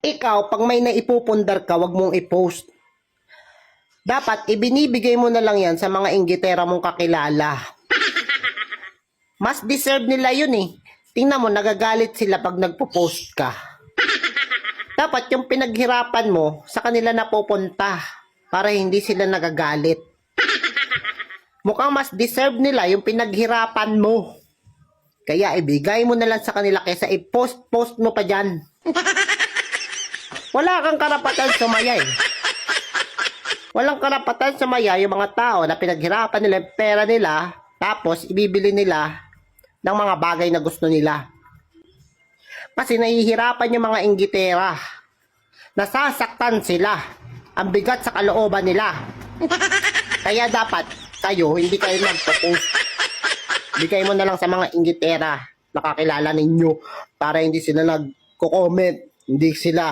Ikaw, pag may naipupundar ka, wag mong i-post. Dapat, ibinibigay mo na lang yan sa mga inggitera mong kakilala. Mas deserve nila yun eh. Tingnan mo, nagagalit sila pag nagpo-post ka. Dapat yung pinaghirapan mo, sa kanila napupunta para hindi sila nagagalit. Mukhang mas deserve nila yung pinaghirapan mo. Kaya ibigay mo na lang sa kanila kaysa i-post mo pa dyan. Wala kang karapatan sumaya eh. Walang karapatan sumaya yung mga tao na pinaghirapan nila yung pera nila, tapos ibibili nila ng mga bagay na gusto nila. Kasi nahihirapan yung mga inggitera. Nasasaktan sila. Ang bigat sa kalooban nila. Kaya dapat kayo, hindi kayo nagpo-post. Bigay mo na lang sa mga inggitera na kakilala ninyo para hindi sila nagko-comment. Hindi sila